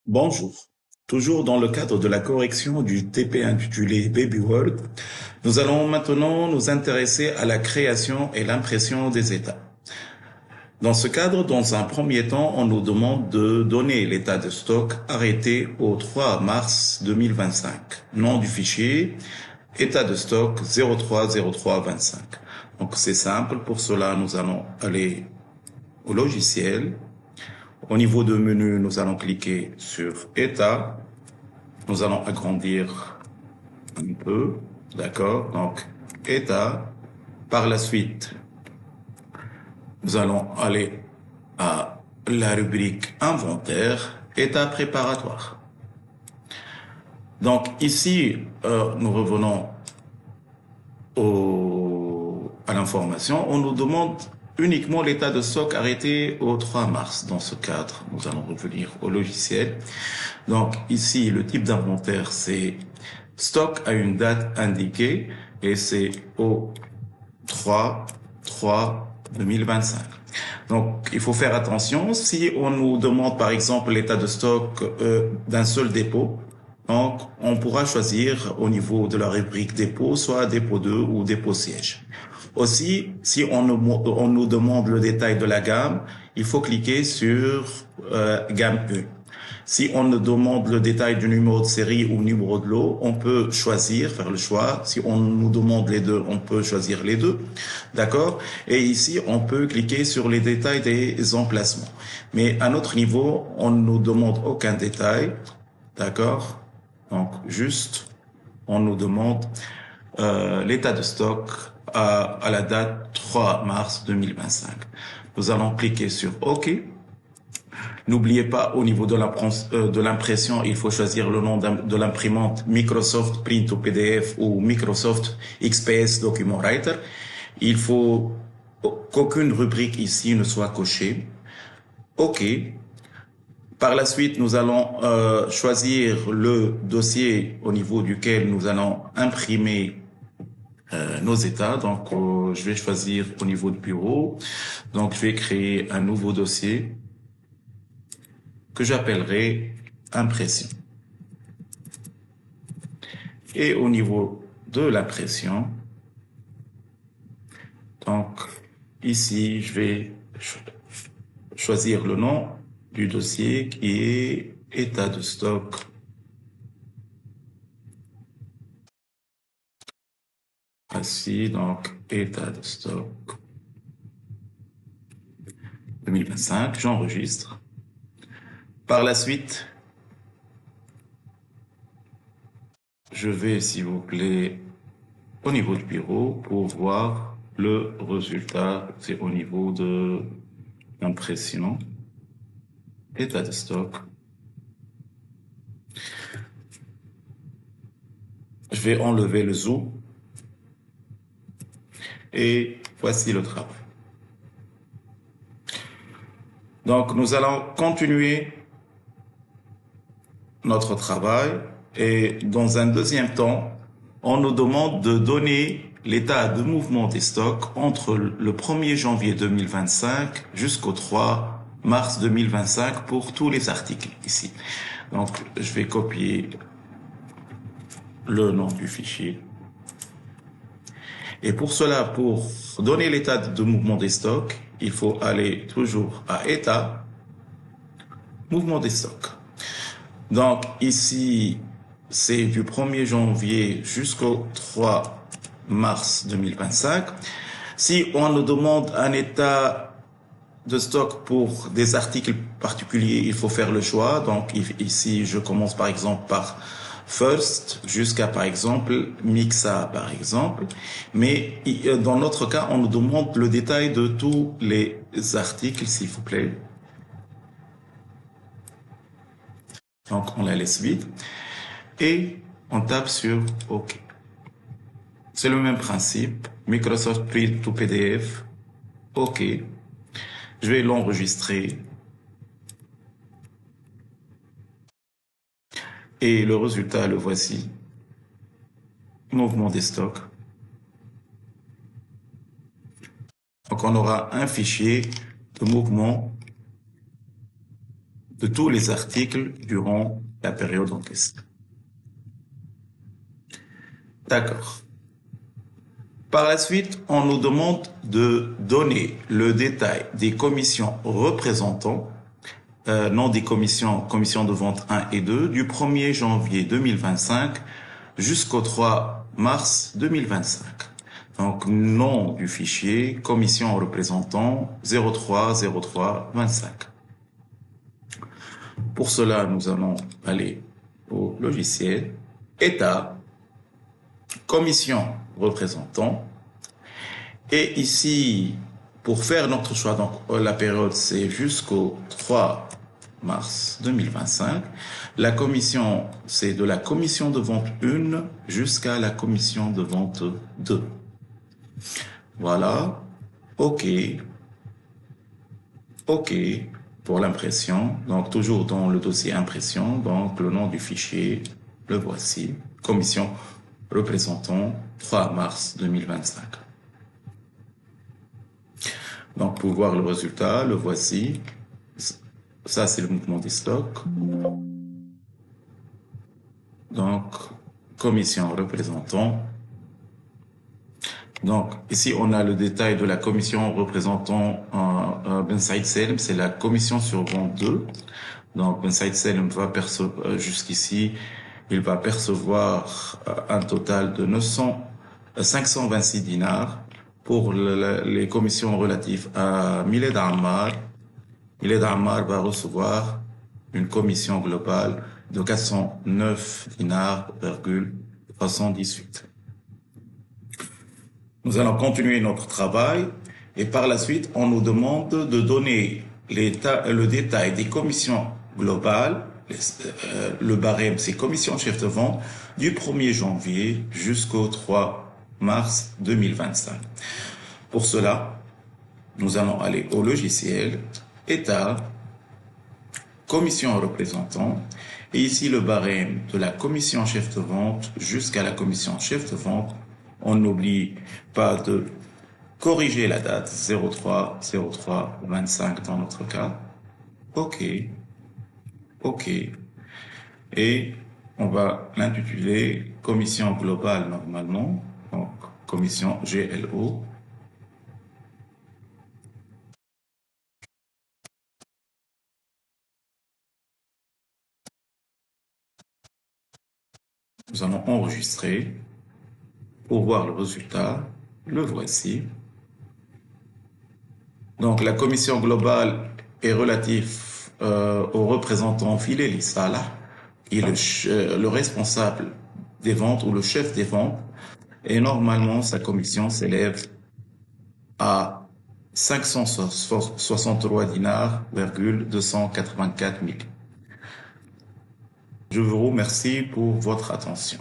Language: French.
Bonjour. Toujours dans le cadre de la correction du TP intitulé Baby World, nous allons maintenant nous intéresser à la création et l'impression des états. Dans ce cadre, dans un premier temps, on nous demande de donner l'état de stock arrêté au 3 mars 2025. Nom du fichier, état de stock 030325. Donc c'est simple, pour cela nous allons aller au logiciel. Au niveau de menu, nous allons cliquer sur état. Nous allons agrandir un peu, d'accord? Donc, état. Par la suite, nous allons aller à la rubrique inventaire, état préparatoire. Donc ici, nous revenons à l'information. On nous demande uniquement l'état de stock arrêté au 3 mars. Dans ce cadre, nous allons revenir au logiciel. Donc ici, le type d'inventaire, c'est stock à une date indiquée et c'est au 3/3/2025. Donc, il faut faire attention. Si on nous demande, par exemple, l'état de stock d'un seul dépôt, donc on pourra choisir au niveau de la rubrique dépôt, soit dépôt 2 ou dépôt siège. Aussi, si on nous demande le détail de la gamme, il faut cliquer sur gamme E. Si on nous demande le détail du numéro de série ou numéro de lot, on peut choisir, faire le choix. Si on nous demande les deux, on peut choisir les deux. D'accord? Et ici, on peut cliquer sur les détails des emplacements. Mais à notre niveau, on ne nous demande aucun détail. D'accord? Donc, juste, on nous demande l'état de stock à la date 3 mars 2025. Nous allons cliquer sur OK. N'oubliez pas, au niveau de l'impression, il faut choisir le nom de l'imprimante Microsoft Print to PDF ou Microsoft XPS Document Writer. Il faut qu'aucune rubrique ici ne soit cochée. OK. Par la suite, nous allons choisir le dossier au niveau duquel nous allons imprimer nos états. Donc, je vais choisir au niveau du bureau. Donc, je vais créer un nouveau dossier que j'appellerai impression. Et au niveau de l'impression, donc ici, je vais choisir le nom du dossier qui est état de stock. Ici, donc état de stock 2025, j'enregistre. Par la suite, je vais, s'il vous plaît, au niveau du bureau pour voir le résultat. C'est au niveau de l'impression, état de stock. Je vais enlever le zoom. Et voici le travail. Donc, nous allons continuer notre travail et dans un deuxième temps, on nous demande de donner l'état de mouvement des stocks entre le 1er janvier 2025 jusqu'au 3 mars 2025 pour tous les articles ici. Donc, je vais copier le nom du fichier. Et pour cela, pour donner l'état de mouvement des stocks, il faut aller toujours à état, mouvement des stocks. Donc ici, c'est du 1er janvier jusqu'au 3 mars 2025. Si on nous demande un état de stock pour des articles particuliers, il faut faire le choix. Donc ici, je commence par exemple par First jusqu'à par exemple Mixa par exemple. Mais dans notre cas, on nous demande le détail de tous les articles, s'il vous plaît. Donc on la laisse vide et on tape sur OK. C'est le même principe. Microsoft Print to PDF. OK. Je vais l'enregistrer. Et le résultat, le voici. Mouvement des stocks. Donc on aura un fichier de mouvement de tous les articles durant la période en question. D'accord. Par la suite, on nous demande de donner le détail des commissions représentants, non des commissions de vente 1 et 2, du 1er janvier 2025 jusqu'au 3 mars 2025. Donc, nom du fichier, commission représentant 030325. Pour cela, nous allons aller au logiciel, État, commission représentant. Et ici, pour faire notre choix, donc la période c'est jusqu'au 3 mars 2025. La commission, c'est de la commission de vente 1 jusqu'à la commission de vente 2. Voilà. OK. OK pour l'impression. Donc, toujours dans le dossier impression. Donc, le nom du fichier, le voici. Commission représentant 3 mars 2025. Donc, pour voir le résultat, le voici. Ça, c'est le mouvement des stocks. Donc, commission représentant. Donc, ici, on a le détail de la commission représentant Ben Saïd Selem, c'est la commission sur vente 2. Donc, Ben Saïd Selem va percevoir, jusqu'ici, il va percevoir un total de 526 dinars pour les commissions relatives à Miled Ammar. Miled Ammar va recevoir une commission globale de 409 dinars,318. Nous allons continuer notre travail et par la suite, on nous demande de donner le détail des commissions globales, le barème, c'est commission chef de vente, du 1er janvier jusqu'au 3 mars 2025. Pour cela, nous allons aller au logiciel, État, commission représentant, et ici le barème de la commission chef de vente jusqu'à la commission chef de vente. On n'oublie pas de corriger la date 03/03/25 dans notre cas. OK. OK. Et on va l'intituler commission globale normalement. Donc, commission GLO. Nous allons enregistrer. Pour voir le résultat, le voici. Donc, la commission globale est relative au représentant Fileli Salah, qui est le responsable des ventes ou le chef des ventes. Et normalement, sa commission s'élève à 563 dinars,284 000. Je vous remercie pour votre attention.